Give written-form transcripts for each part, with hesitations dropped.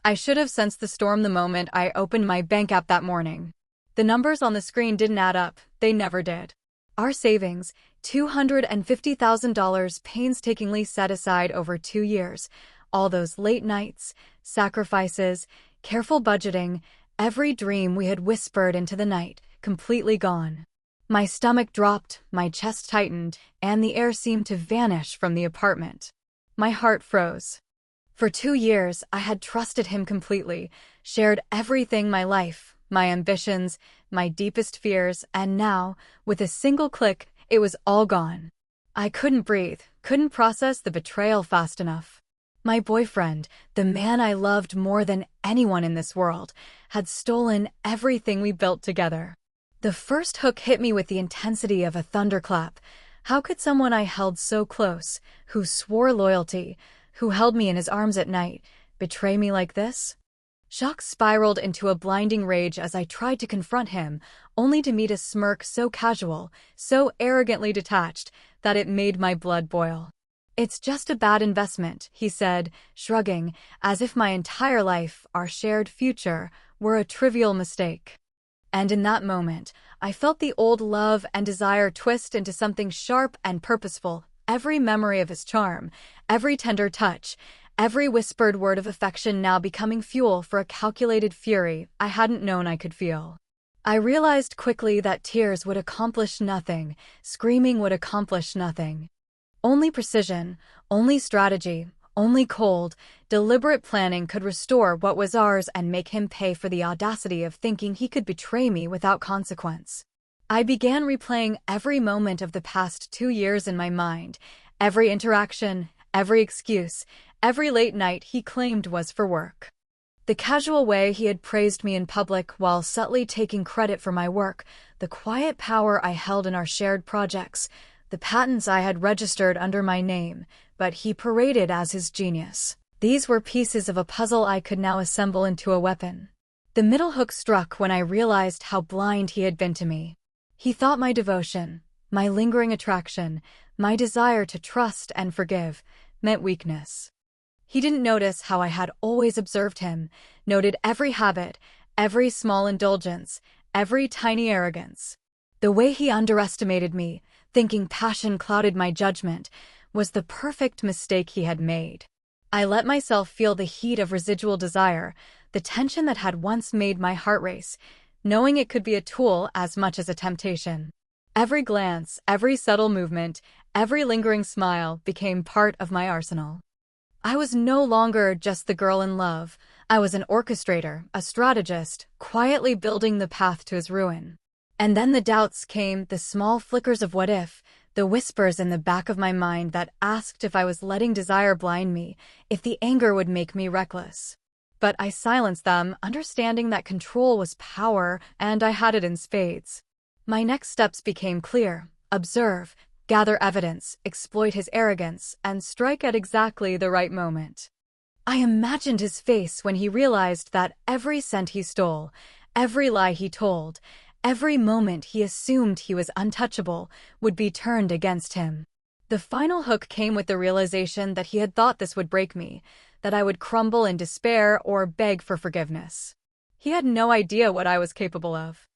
I should have sensed the storm the moment I opened my bank app that morning. The numbers on the screen didn't add up. They never did. Our savings, $250,000 painstakingly set aside over 2 years. All those late nights, sacrifices, careful budgeting, every dream we had whispered into the night, completely gone. My stomach dropped, my chest tightened, and the air seemed to vanish from the apartment. My heart froze. For 2 years, I had trusted him completely, shared everything: my life, my ambitions, my deepest fears, and now, with a single click, it was all gone. I couldn't breathe, couldn't process the betrayal fast enough. My boyfriend, the man I loved more than anyone in this world, had stolen everything we built together. The first hook hit me with the intensity of a thunderclap. How could someone I held so close, who swore loyalty, who held me in his arms at night, betray me like this? Shock spiraled into a blinding rage as I tried to confront him, only to meet a smirk so casual, so arrogantly detached, that it made my blood boil. "It's just a bad investment," he said, shrugging, as if my entire life, our shared future, were a trivial mistake. And in that moment, I felt the old love and desire twist into something sharp and purposeful. Every memory of his charm, every tender touch, every whispered word of affection now becoming fuel for a calculated fury I hadn't known I could feel. I realized quickly that tears would accomplish nothing, screaming would accomplish nothing. Only precision, only strategy, only cold, deliberate planning could restore what was ours and make him pay for the audacity of thinking he could betray me without consequence. I began replaying every moment of the past 2 years in my mind, every interaction, every excuse, every late night he claimed was for work. The casual way he had praised me in public while subtly taking credit for my work, the quiet power I held in our shared projects, the patents I had registered under my name, but he paraded as his genius. These were pieces of a puzzle I could now assemble into a weapon. The middle hook struck when I realized how blind he had been to me. He thought my devotion, my lingering attraction, my desire to trust and forgive, meant weakness. He didn't notice how I had always observed him, noted every habit, every small indulgence, every tiny arrogance. The way he underestimated me, thinking passion clouded my judgment, was the perfect mistake he had made. I let myself feel the heat of residual desire, the tension that had once made my heart race, knowing it could be a tool as much as a temptation. Every glance, every subtle movement, every lingering smile became part of my arsenal. I was no longer just the girl in love. I was an orchestrator, a strategist, quietly building the path to his ruin. And then the doubts came, the small flickers of what if, the whispers in the back of my mind that asked if I was letting desire blind me, if the anger would make me reckless. But I silenced them, understanding that control was power, and I had it in spades. My next steps became clear: observe, gather evidence, exploit his arrogance, and strike at exactly the right moment. I imagined his face when he realized that every cent he stole, every lie he told, every moment he assumed he was untouchable, would be turned against him. The final hook came with the realization that he had thought this would break me, that I would crumble in despair or beg for forgiveness. He had no idea what I was capable of.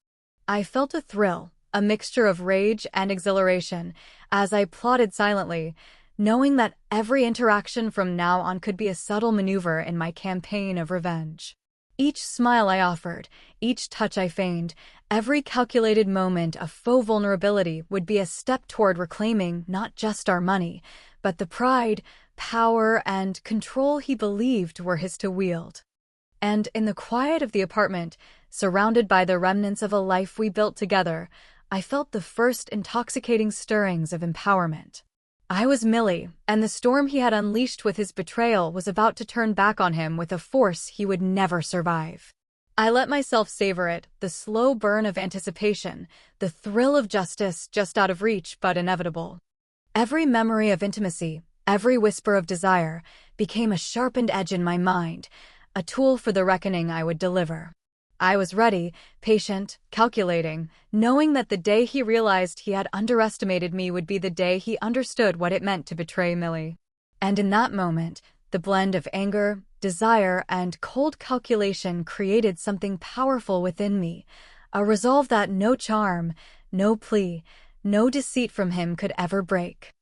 I felt a thrill, a mixture of rage and exhilaration, as I plotted silently, knowing that every interaction from now on could be a subtle maneuver in my campaign of revenge. Each smile I offered, each touch I feigned, every calculated moment of faux vulnerability would be a step toward reclaiming not just our money, but the pride, power, and control he believed were his to wield. And in the quiet of the apartment, surrounded by the remnants of a life we built together, I felt the first intoxicating stirrings of empowerment. I was Millie, and the storm he had unleashed with his betrayal was about to turn back on him with a force he would never survive. I let myself savor it, the slow burn of anticipation, the thrill of justice just out of reach but inevitable. Every memory of intimacy, every whisper of desire, became a sharpened edge in my mind, a tool for the reckoning I would deliver. I was ready, patient, calculating, knowing that the day he realized he had underestimated me would be the day he understood what it meant to betray Millie. And in that moment, the blend of anger, desire, and cold calculation created something powerful within me, a resolve that no charm, no plea, no deceit from him could ever break.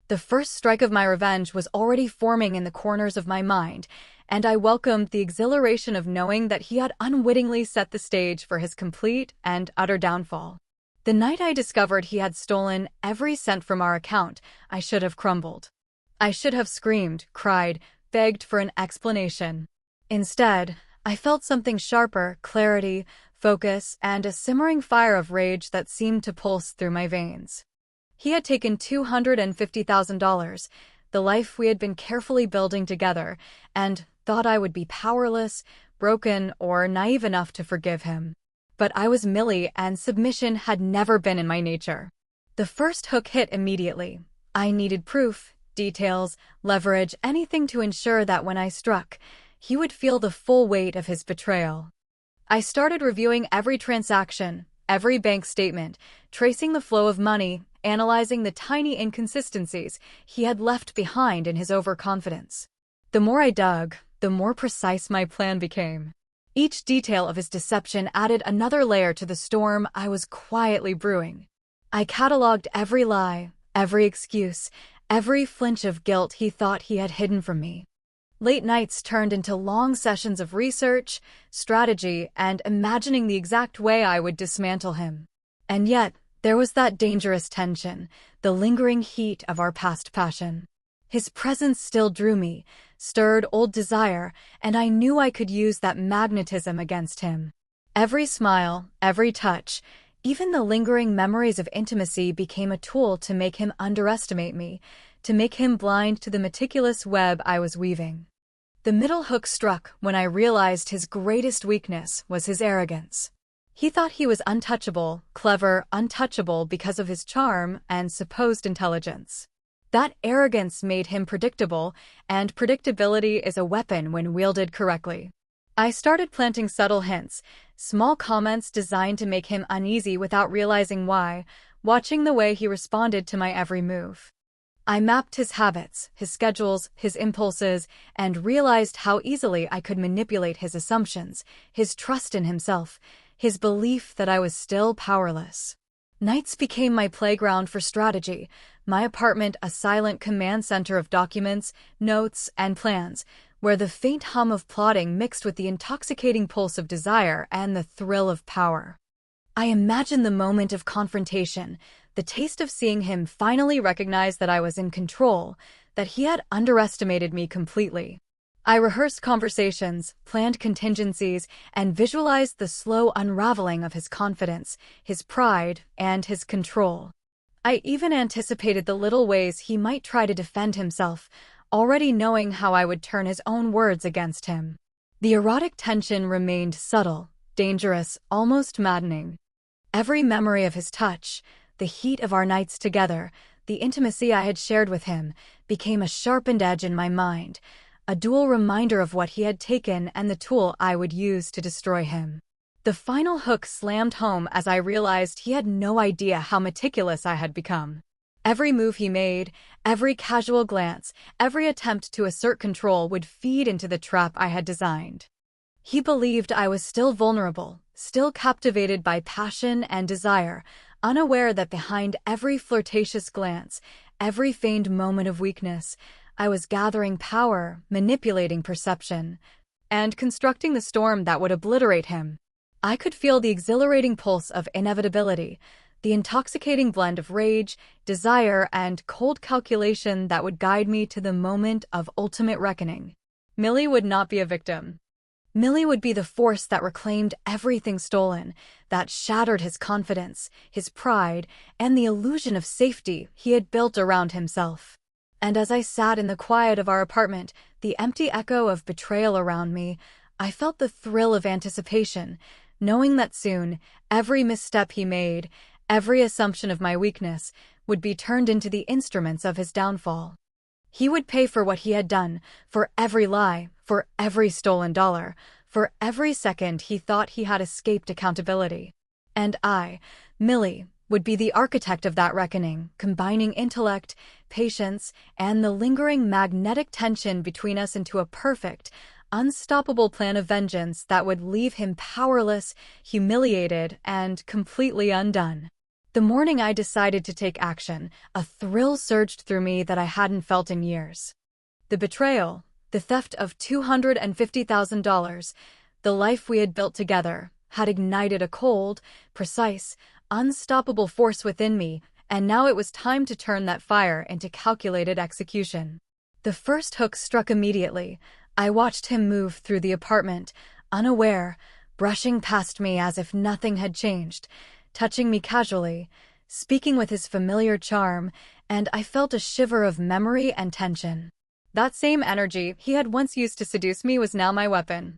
The first strike of my revenge was already forming in the corners of my mind, and I welcomed the exhilaration of knowing that he had unwittingly set the stage for his complete and utter downfall. The night I discovered he had stolen every cent from our account, I should have crumbled. I should have screamed, cried, begged for an explanation. Instead, I felt something sharper, clarity, focus, and a simmering fire of rage that seemed to pulse through my veins. He had taken $250,000, the life we had been carefully building together, and thought I would be powerless, broken, or naive enough to forgive him. But I was Millie, and submission had never been in my nature. The first hook hit immediately. I needed proof, details, leverage, anything to ensure that when I struck, he would feel the full weight of his betrayal. I started reviewing every transaction, every bank statement, tracing the flow of money, analyzing the tiny inconsistencies he had left behind in his overconfidence. The more I dug, the more precise my plan became. Each detail of his deception added another layer to the storm I was quietly brewing. I cataloged every lie, every excuse, every flinch of guilt he thought he had hidden from me. Late nights turned into long sessions of research, strategy, and imagining the exact way I would dismantle him. And yet, there was that dangerous tension, the lingering heat of our past passion. His presence still drew me, stirred old desire, and I knew I could use that magnetism against him. Every smile, every touch, even the lingering memories of intimacy became a tool to make him underestimate me, to make him blind to the meticulous web I was weaving. The middle hook struck when I realized his greatest weakness was his arrogance. He thought he was untouchable, clever, untouchable because of his charm and supposed intelligence. That arrogance made him predictable, and predictability is a weapon when wielded correctly. I started planting subtle hints, small comments designed to make him uneasy without realizing why, watching the way he responded to my every move. I mapped his habits, his schedules, his impulses, and realized how easily I could manipulate his assumptions, his trust in himself, his belief that I was still powerless. Nights became my playground for strategy, my apartment a silent command center of documents, notes, and plans, where the faint hum of plotting mixed with the intoxicating pulse of desire and the thrill of power. I imagined the moment of confrontation, the taste of seeing him finally recognize that I was in control, that he had underestimated me completely. I rehearsed conversations, planned contingencies, and visualized the slow unraveling of his confidence, his pride, and his control. I even anticipated the little ways he might try to defend himself, already knowing how I would turn his own words against him. The erotic tension remained subtle, dangerous, almost maddening. Every memory of his touch, the heat of our nights together, the intimacy I had shared with him, became a sharpened edge in my mind, a dual reminder of what he had taken and the tool I would use to destroy him. The final hook slammed home as I realized he had no idea how meticulous I had become. Every move he made, every casual glance, every attempt to assert control would feed into the trap I had designed. He believed I was still vulnerable, still captivated by passion and desire, unaware that behind every flirtatious glance, every feigned moment of weakness, I was gathering power, manipulating perception, and constructing the storm that would obliterate him. I could feel the exhilarating pulse of inevitability, the intoxicating blend of rage, desire, and cold calculation that would guide me to the moment of ultimate reckoning. Millie would not be a victim. Millie would be the force that reclaimed everything stolen, that shattered his confidence, his pride, and the illusion of safety he had built around himself. And as I sat in the quiet of our apartment, the empty echo of betrayal around me, I felt the thrill of anticipation, knowing that soon, every misstep he made, every assumption of my weakness, would be turned into the instruments of his downfall. He would pay for what he had done, for every lie, for every stolen dollar, for every second he thought he had escaped accountability. And I, Millie, would be the architect of that reckoning, combining intellect, patience, and the lingering magnetic tension between us into a perfect, unstoppable plan of vengeance that would leave him powerless, humiliated, and completely undone. The morning I decided to take action, a thrill surged through me that I hadn't felt in years. The betrayal, the theft of $250,000, the life we had built together, had ignited a cold, precise, unstoppable force within me, and now it was time to turn that fire into calculated execution. The first hook struck immediately. I watched him move through the apartment, unaware, brushing past me as if nothing had changed, touching me casually, speaking with his familiar charm, and I felt a shiver of memory and tension. That same energy he had once used to seduce me was now my weapon.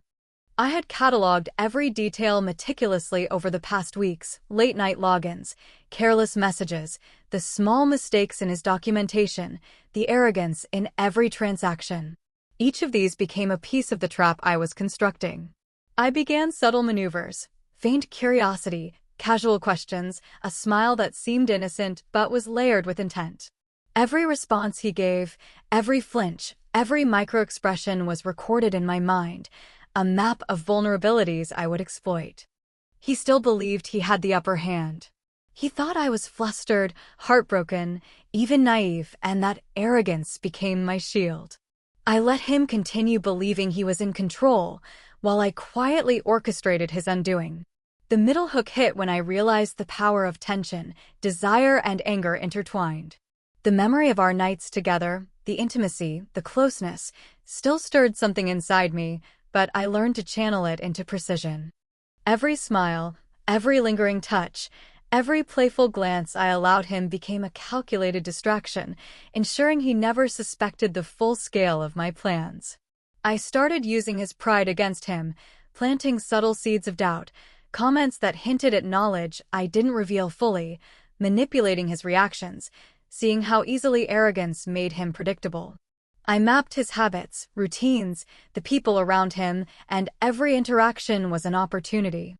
I had cataloged every detail meticulously over the past weeks: late-night logins, careless messages, the small mistakes in his documentation, the arrogance in every transaction. Each of these became a piece of the trap I was constructing. I began subtle maneuvers, faint curiosity, casual questions, a smile that seemed innocent but was layered with intent. Every response he gave, every flinch, every micro-expression was recorded in my mind, a map of vulnerabilities I would exploit. He still believed he had the upper hand. He thought I was flustered, heartbroken, even naive, and that arrogance became my shield. I let him continue believing he was in control, while I quietly orchestrated his undoing. The middle hook hit when I realized the power of tension, desire, and anger intertwined. The memory of our nights together, the intimacy, the closeness, still stirred something inside me, but I learned to channel it into precision. Every smile, every lingering touch, every playful glance I allowed him became a calculated distraction, ensuring he never suspected the full scale of my plans. I started using his pride against him, planting subtle seeds of doubt, comments that hinted at knowledge I didn't reveal fully, manipulating his reactions, seeing how easily arrogance made him predictable. I mapped his habits, routines, the people around him, and every interaction was an opportunity.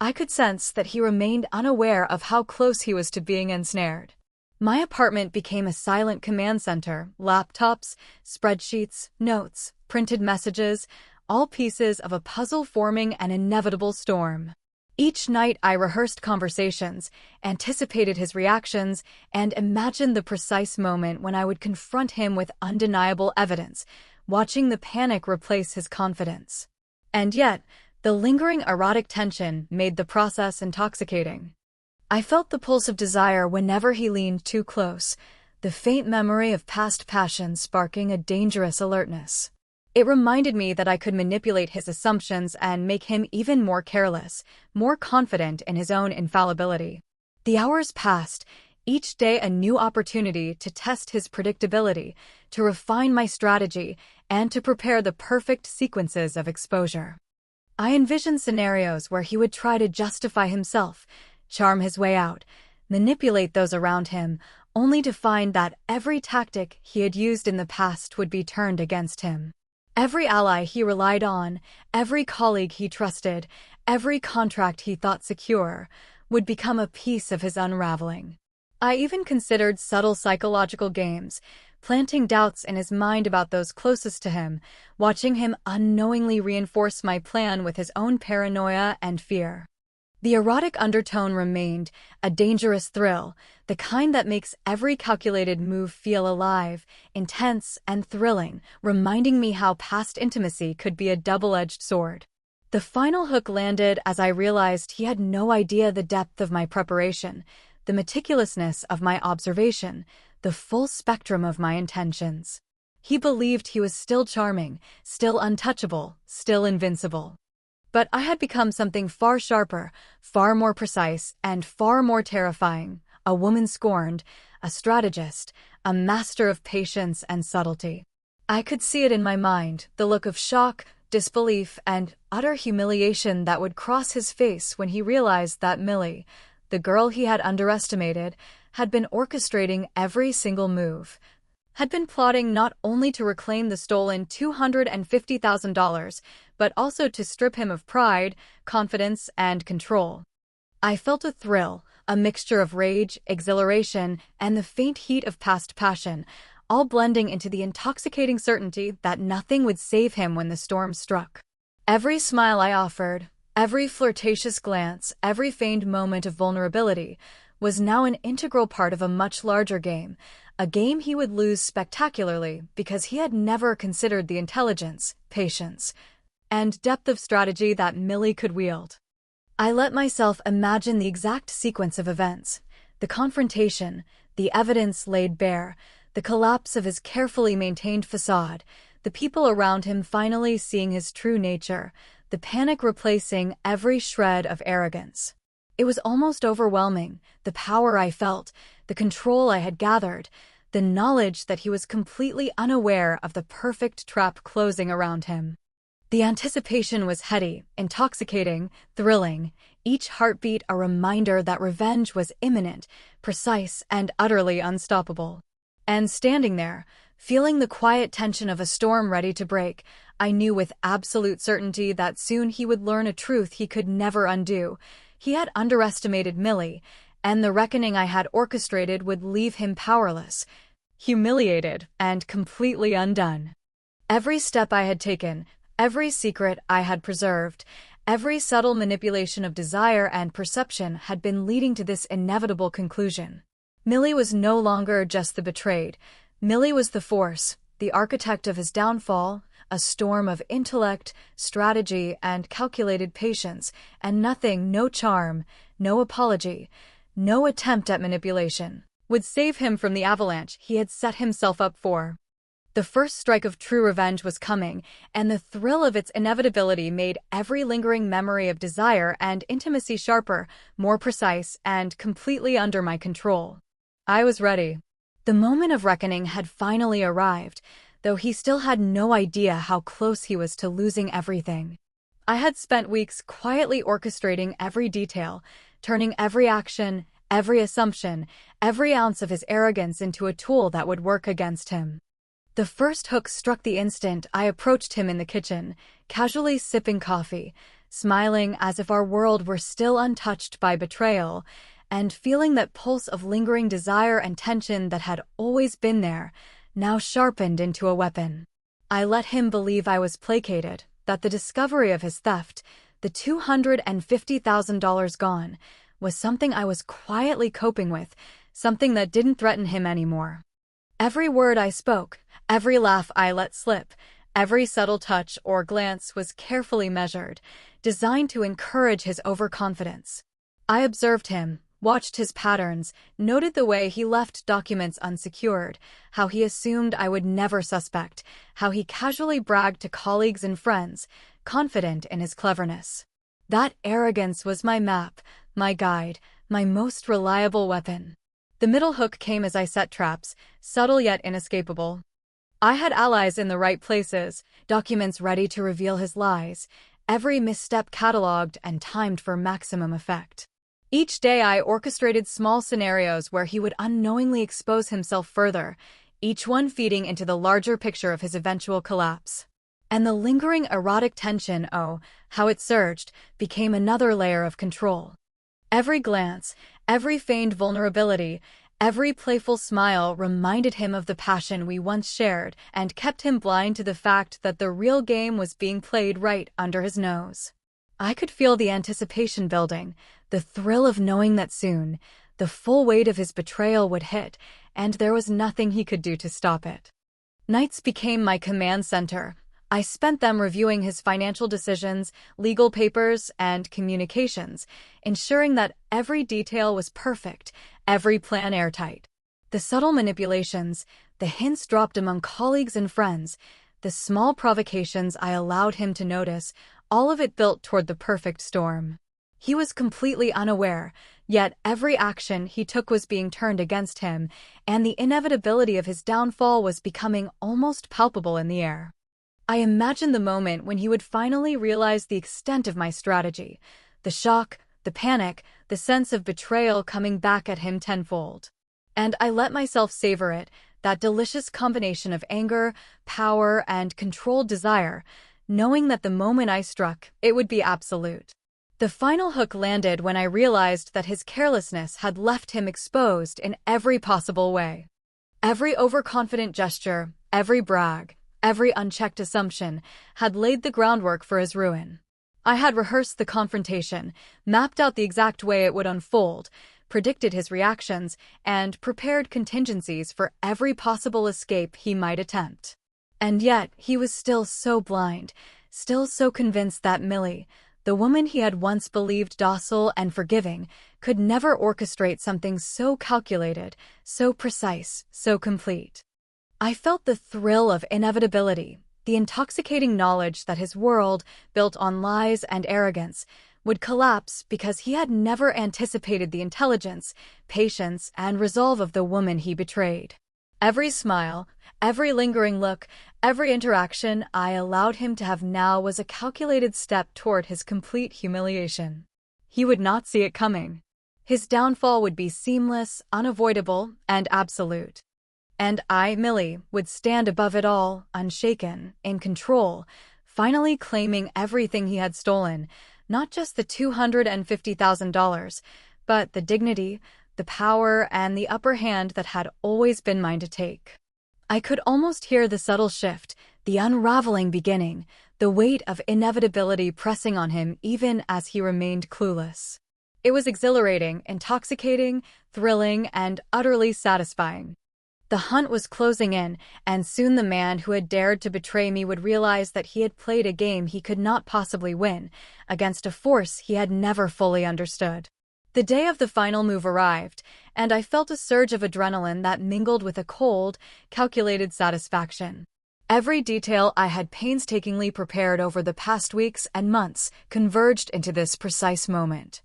I could sense that he remained unaware of how close he was to being ensnared. My apartment became a silent command center: laptops, spreadsheets, notes, printed messages, all pieces of a puzzle forming an inevitable storm. Each night I rehearsed conversations, anticipated his reactions, and imagined the precise moment when I would confront him with undeniable evidence, watching the panic replace his confidence. And yet, the lingering erotic tension made the process intoxicating. I felt the pulse of desire whenever he leaned too close, the faint memory of past passion sparking a dangerous alertness. It reminded me that I could manipulate his assumptions and make him even more careless, more confident in his own infallibility. The hours passed, each day a new opportunity to test his predictability, to refine my strategy, and to prepare the perfect sequences of exposure. I envisioned scenarios where he would try to justify himself, charm his way out, manipulate those around him, only to find that every tactic he had used in the past would be turned against him. Every ally he relied on, every colleague he trusted, every contract he thought secure, would become a piece of his unraveling. I even considered subtle psychological games, planting doubts in his mind about those closest to him, watching him unknowingly reinforce my plan with his own paranoia and fear. The erotic undertone remained, a dangerous thrill, the kind that makes every calculated move feel alive, intense, and thrilling, reminding me how past intimacy could be a double-edged sword. The final hook landed as I realized he had no idea the depth of my preparation, the meticulousness of my observation, the full spectrum of my intentions. He believed he was still charming, still untouchable, still invincible. But I had become something far sharper, far more precise, and far more terrifying: a woman scorned, a strategist, a master of patience and subtlety. I could see it in my mind, the look of shock, disbelief, and utter humiliation that would cross his face when he realized that Millie, the girl he had underestimated, had been orchestrating every single move, had been plotting not only to reclaim the stolen $250,000, but also to strip him of pride, confidence, and control. I felt a thrill, a mixture of rage, exhilaration, and the faint heat of past passion, all blending into the intoxicating certainty that nothing would save him when the storm struck. Every smile I offered, every flirtatious glance, every feigned moment of vulnerability was now an integral part of a much larger game, a game he would lose spectacularly because he had never considered the intelligence, patience, and depth of strategy that Millie could wield. I let myself imagine the exact sequence of events, the confrontation, the evidence laid bare, the collapse of his carefully maintained facade, the people around him finally seeing his true nature, the panic replacing every shred of arrogance. It was almost overwhelming, the power I felt, the control I had gathered, the knowledge that he was completely unaware of the perfect trap closing around him. The anticipation was heady, intoxicating, thrilling, each heartbeat a reminder that revenge was imminent, precise, and utterly unstoppable. And standing there, feeling the quiet tension of a storm ready to break, I knew with absolute certainty that soon he would learn a truth he could never undo. He had underestimated Millie, and the reckoning I had orchestrated would leave him powerless, humiliated, and completely undone. Every step I had taken, every secret I had preserved, every subtle manipulation of desire and perception had been leading to this inevitable conclusion. Millie was no longer just the betrayed. Millie was the force, the architect of his downfall, a storm of intellect, strategy, and calculated patience, and nothing, no charm, no apology, no attempt at manipulation, would save him from the avalanche he had set himself up for. The first strike of true revenge was coming, and the thrill of its inevitability made every lingering memory of desire and intimacy sharper, more precise, and completely under my control. I was ready. The moment of reckoning had finally arrived, though he still had no idea how close he was to losing everything. I had spent weeks quietly orchestrating every detail, turning every action, every assumption, every ounce of his arrogance into a tool that would work against him. The first hook struck the instant I approached him in the kitchen, casually sipping coffee, smiling as if our world were still untouched by betrayal, and feeling that pulse of lingering desire and tension that had always been there, now sharpened into a weapon. I let him believe I was placated, that the discovery of his theft, the $250,000 gone, was something I was quietly coping with, something that didn't threaten him anymore. Every word I spoke, every laugh I let slip, every subtle touch or glance was carefully measured, designed to encourage his overconfidence. I observed him, watched his patterns, noted the way he left documents unsecured, how he assumed I would never suspect, how he casually bragged to colleagues and friends, confident in his cleverness. That arrogance was my map, my guide, my most reliable weapon. The middle hook came as I set traps, subtle yet inescapable. I had allies in the right places, documents ready to reveal his lies, every misstep catalogued and timed for maximum effect. Each day I orchestrated small scenarios where he would unknowingly expose himself further, each one feeding into the larger picture of his eventual collapse. And the lingering erotic tension, oh, how it surged, became another layer of control. Every glance, every feigned vulnerability, every playful smile reminded him of the passion we once shared and kept him blind to the fact that the real game was being played right under his nose. I could feel the anticipation building, the thrill of knowing that soon, the full weight of his betrayal would hit, and there was nothing he could do to stop it. Nights became my command center. I spent them reviewing his financial decisions, legal papers, and communications, ensuring that every detail was perfect, every plan airtight. The subtle manipulations, the hints dropped among colleagues and friends, the small provocations I allowed him to notice, all of it built toward the perfect storm. He was completely unaware, yet every action he took was being turned against him, and the inevitability of his downfall was becoming almost palpable in the air. I imagined the moment when he would finally realize the extent of my strategy, the shock, the panic, the sense of betrayal coming back at him tenfold. And I let myself savor it, that delicious combination of anger, power, and controlled desire, knowing that the moment I struck, it would be absolute. The final hook landed when I realized that his carelessness had left him exposed in every possible way. Every overconfident gesture, every brag, every unchecked assumption had laid the groundwork for his ruin. I had rehearsed the confrontation, mapped out the exact way it would unfold, predicted his reactions, and prepared contingencies for every possible escape he might attempt. And yet, he was still so blind, still so convinced that Millie, the woman he had once believed docile and forgiving, could never orchestrate something so calculated, so precise, so complete. I felt the thrill of inevitability, the intoxicating knowledge that his world, built on lies and arrogance, would collapse because he had never anticipated the intelligence, patience, and resolve of the woman he betrayed. Every smile, every lingering look, every interaction I allowed him to have now was a calculated step toward his complete humiliation. He would not see it coming. His downfall would be seamless, unavoidable, and absolute. And I, Millie, would stand above it all, unshaken, in control, finally claiming everything he had stolen, not just the $250,000, but the dignity, the power, and the upper hand that had always been mine to take. I could almost hear the subtle shift, the unraveling beginning, the weight of inevitability pressing on him even as he remained clueless. It was exhilarating, intoxicating, thrilling, and utterly satisfying. The hunt was closing in, and soon the man who had dared to betray me would realize that he had played a game he could not possibly win, against a force he had never fully understood. The day of the final move arrived, and I felt a surge of adrenaline that mingled with a cold, calculated satisfaction. Every detail I had painstakingly prepared over the past weeks and months converged into this precise moment.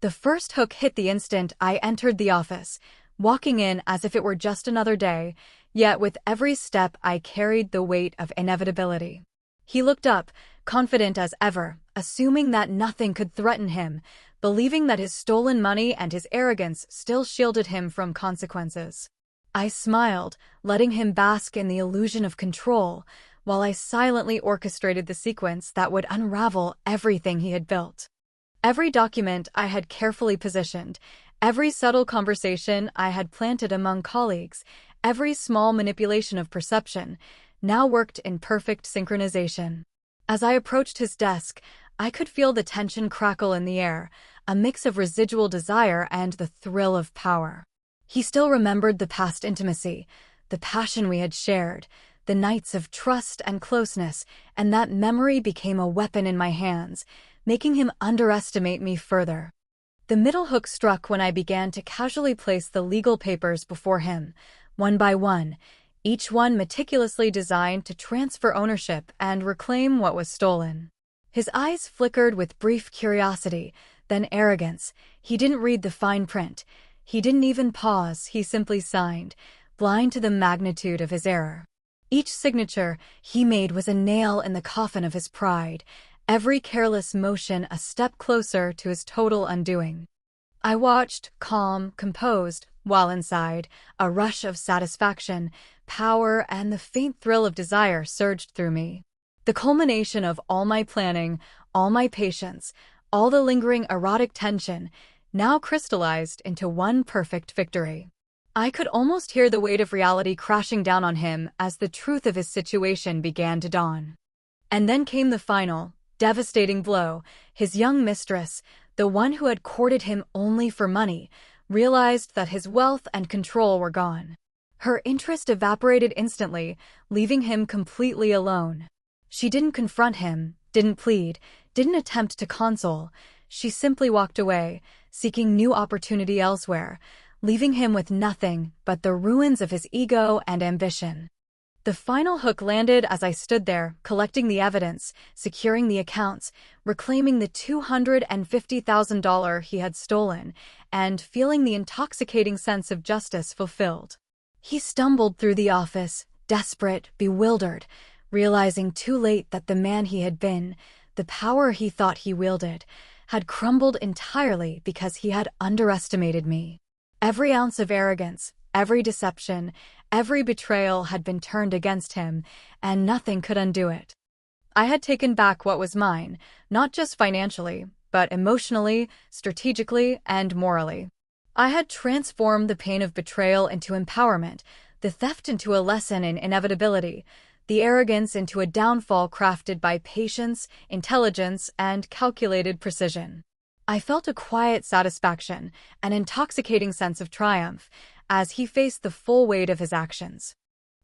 The first hook hit the instant I entered the office, walking in as if it were just another day, yet with every step I carried the weight of inevitability. He looked up, confident as ever, assuming that nothing could threaten him, believing that his stolen money and his arrogance still shielded him from consequences. I smiled, letting him bask in the illusion of control, while I silently orchestrated the sequence that would unravel everything he had built. Every document I had carefully positioned, every subtle conversation I had planted among colleagues, every small manipulation of perception, now worked in perfect synchronization. As I approached his desk, I could feel the tension crackle in the air, a mix of residual desire and the thrill of power. He still remembered the past intimacy, the passion we had shared, the nights of trust and closeness, and that memory became a weapon in my hands, making him underestimate me further. The middle hook struck when I began to casually place the legal papers before him, one by one, each one meticulously designed to transfer ownership and reclaim what was stolen. His eyes flickered with brief curiosity, then arrogance. He didn't read the fine print. He didn't even pause, he simply signed, blind to the magnitude of his error. Each signature he made was a nail in the coffin of his pride, every careless motion a step closer to his total undoing. I watched, calm, composed, while inside, a rush of satisfaction, power, and the faint thrill of desire surged through me. The culmination of all my planning, all my patience, all the lingering erotic tension, now crystallized into one perfect victory. I could almost hear the weight of reality crashing down on him as the truth of his situation began to dawn. And then came the final, devastating blow. His young mistress, the one who had courted him only for money, realized that his wealth and control were gone. Her interest evaporated instantly, leaving him completely alone. She didn't confront him, didn't plead, didn't attempt to console. She simply walked away, seeking new opportunity elsewhere, leaving him with nothing but the ruins of his ego and ambition. The final hook landed as I stood there, collecting the evidence, securing the accounts, reclaiming the $250,000 he had stolen, and feeling the intoxicating sense of justice fulfilled. He stumbled through the office, desperate, bewildered, realizing too late that the man he had been, the power he thought he wielded, had crumbled entirely because he had underestimated me. Every ounce of arrogance, every deception, every betrayal had been turned against him, and nothing could undo it. I had taken back what was mine, not just financially, but emotionally, strategically, and morally. I had transformed the pain of betrayal into empowerment, the theft into a lesson in inevitability, the arrogance into a downfall crafted by patience, intelligence, and calculated precision. I felt a quiet satisfaction, an intoxicating sense of triumph, as he faced the full weight of his actions.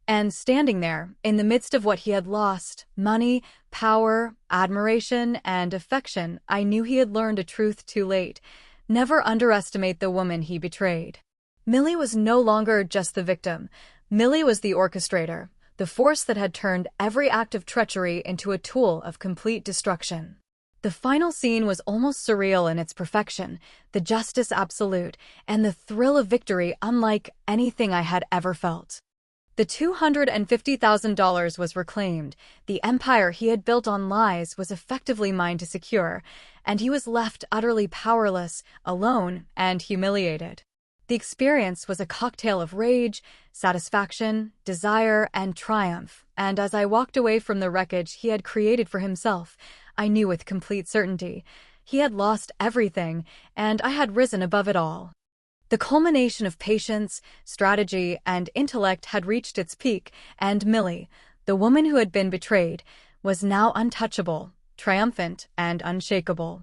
And standing there, in the midst of what he had lost, money, power, admiration, and affection, I knew he had learned a truth too late. Never underestimate the woman he betrayed. Millie was no longer just the victim. Millie was the orchestrator, the force that had turned every act of treachery into a tool of complete destruction. The final scene was almost surreal in its perfection, the justice absolute, and the thrill of victory unlike anything I had ever felt. The $250,000 was reclaimed, the empire he had built on lies was effectively mine to secure, and he was left utterly powerless, alone, and humiliated. The experience was a cocktail of rage, satisfaction, desire, and triumph, and as I walked away from the wreckage he had created for himself, I knew with complete certainty he had lost everything, and I had risen above it all. The culmination of patience, strategy, and intellect had reached its peak, and Millie, the woman who had been betrayed, was now untouchable, triumphant, and unshakable.